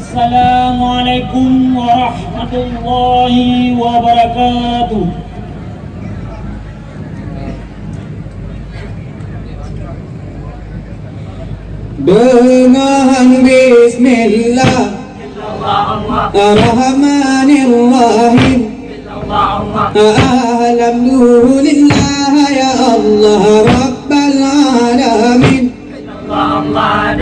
Assalamualaikum warahmatullahi wabarakatuh. Dengan bismillah Ar-Rahmanir-Rahim Alhamdulillah ya Allah Rabbal Alamin.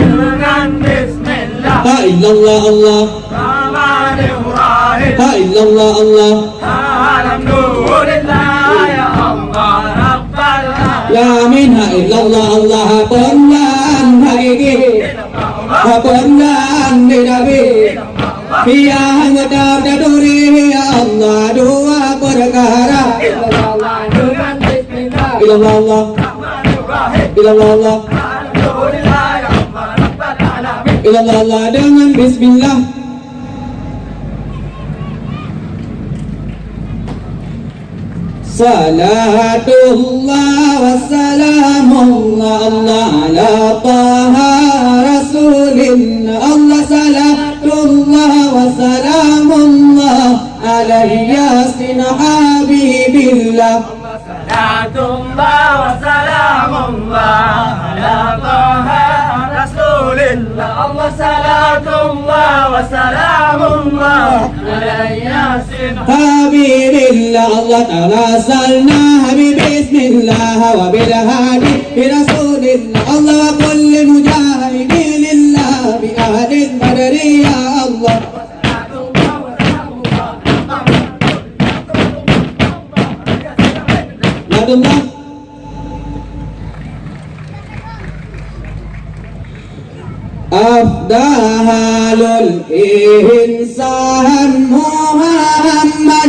Dengan bismillah La illallah Allah Rahmanir-Rahim La illallah Allah Alhamdulillah ya Allah Rabbal Alamin. La illallah Allah Tuhan Haiki Tuhan Nabi yang terduri ya Allah dua perkara. Dengan bismillah Illallah Allah Rahmanir-Rahim Illallah Allah Alhamdulillah ya Allah Rabbal Alamin. Illallah Allah dengan bismillah. Salatullah wassalamullah Allah ala taha rasulillah Allah. Salatullah wassalamullah alaihi yasin habibillah. Salatullah wa salamullah ala taha rasulillah Allah. Salatullah wa salamullah ala yasin habibillah. Allah ta'ala salna bismillah wa bil hadi bi rasulillah Allah wa kulli mujahidin lillah bi ahli badri ya Allah. Abdullah Afdalul insan Muhammad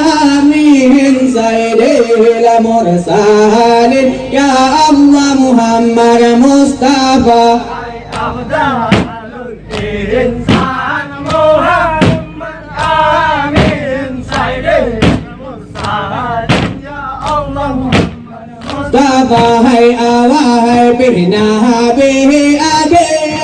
amin Sayyidil mursalin ya Allah Muhammad Mustafa. Afdalul insan Muhammad amin Sayyidil mursalin ya Allah Mustafa hai awahai bihna bihi abi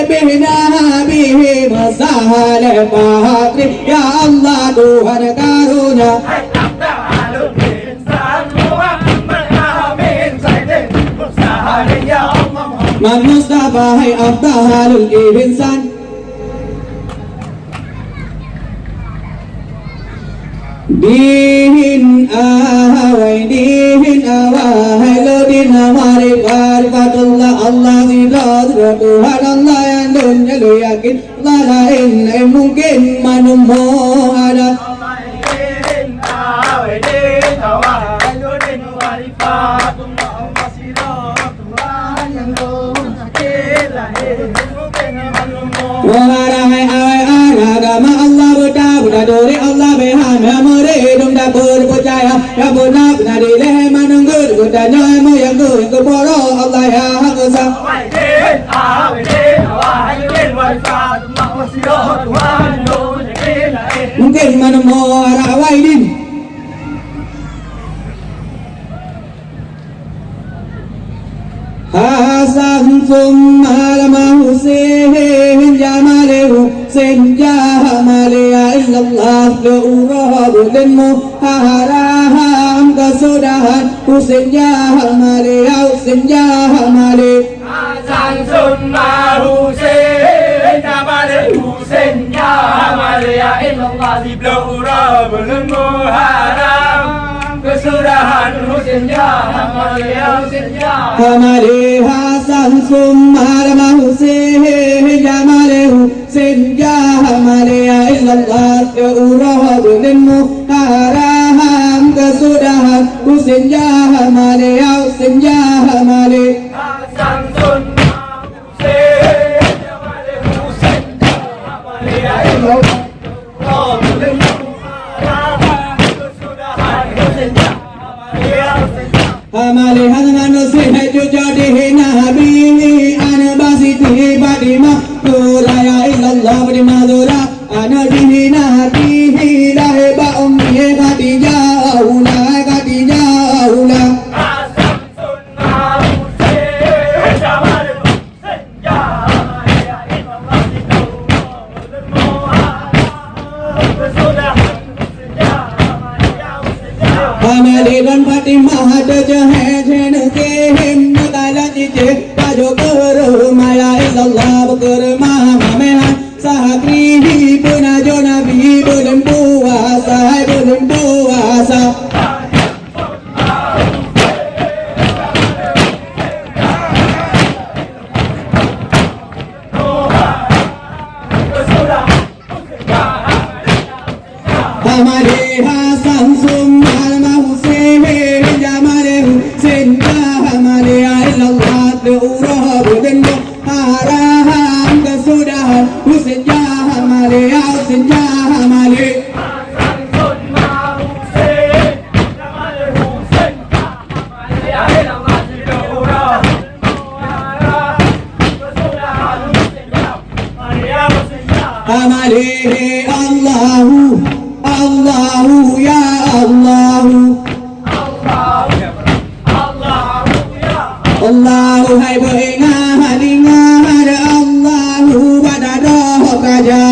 bihna bihi masahal fahri ya Allah Tuhan karunia. Afdalul insan Muhammad amin Sayyidil mursalin ya Allah Man Mustafa hai afdalul insan. Dihin awai lodin hamari barfatullah Allah zidrat Tuhan Allah yang dunia lu yakin Allah lain mungkin manumu ada. Wahai awai agama Allah buddha dori Allah beham muridum dah berpercaya ya benar benar dileh menunggu buddha nyai moyang tu yang keporo Allah yang hangsa. Mungkin manumu arah waidin. Hasan summa lama Husain jamalehu senjamale ya illallah do'urah dan muharaham kesudahan Husain jamale ya Husain jamale. Hasan summa Husain jamale Husain jamale ya illallah do'urah dan muharaham kesudahan Husain jamale ya Husain jamale. Hamale Hasan summa lama Husain jamale Husain jamale ya illallah do'urah dan muharaham kesudahan Husain jamale ya Husain jamale. Hasan summa Husain jamale Husain jamale ya illallah do'urah dan muharaham kesudahan Husain jamale ya Husain jamale. Hamale Hasan Husain jadi nabi ana basiti badima la ya illallah badima dura ana dihina dihilah ba ummi Khadijah aula Khadijah aula. Hasan summa Husain jamale Husain jamale ya illallah do'urah dan हमारे गणपति महाराज हैं झेनके हिम्मत आलाची चे ताजो कर माया इल्लल्लाह कर मामा में साहक्री ही पुना जो नबी बोलन पुआसा है बोलन पुआसा हमारे हसन सुन्नत हुसैन हमारे हुसैन का हमारे अल्लाह उरहबुदन हराम का सुदा हुसैन का हमारे हुसैन का हमारे हमारे अल्लाहू अल्लाहू या अल्लाहू अल्लाहू है बहिना हलिंगा हर अल्लाहू बदाdoh kaja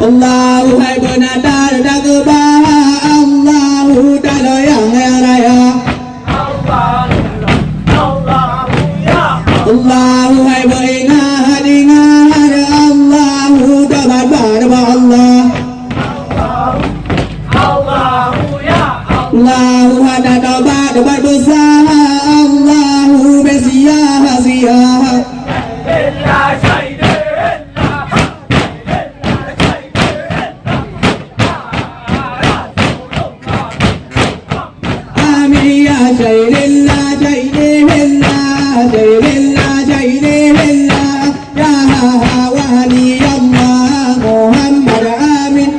अल्लाहू है benar dagba Allahu dalo yang raya Allahu है बहिना हलिंगा हर Allahu daba Allah Allahu ada debat besar Allahu bersiyah siyah Amin ya jailillah jailillah jailillah jailillah ya wali Allah Muhammad amin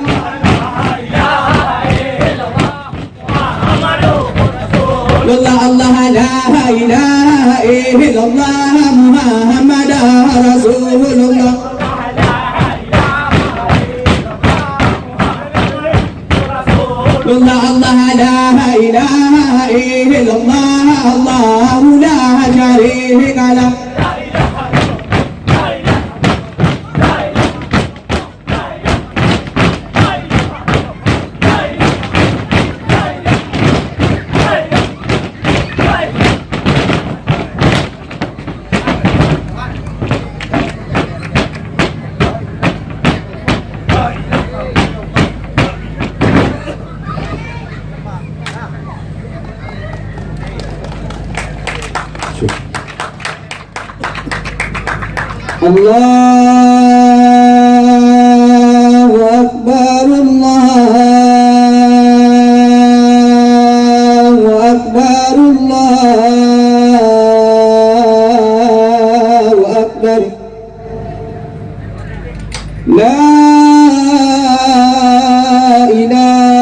Allah Allah la ilaha illallah Muhammad Rasulullah Allah Allah la ilaha illallah Allah la sharika lah Allahu Akbar Allahu Akbar Allahu Akbar La ilaha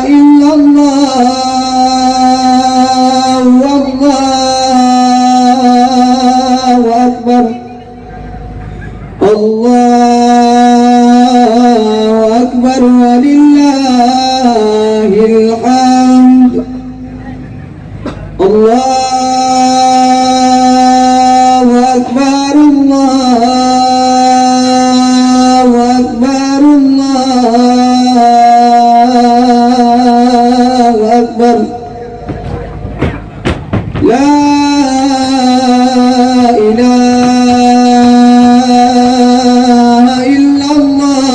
illallah Allahu Akbar walillahil hamd Allahu Akbar Allahu Akbar Allahu Akbar La ilaha illallah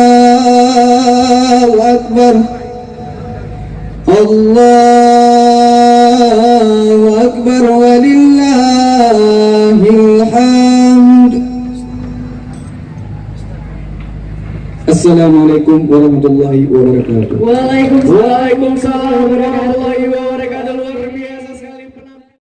wallahu akbar Allahu akbar walillahil hamd Assalamualaikum warahmatullahi wabarakatuh. Waalaikumsalam warahmatullahi wabarakatuh.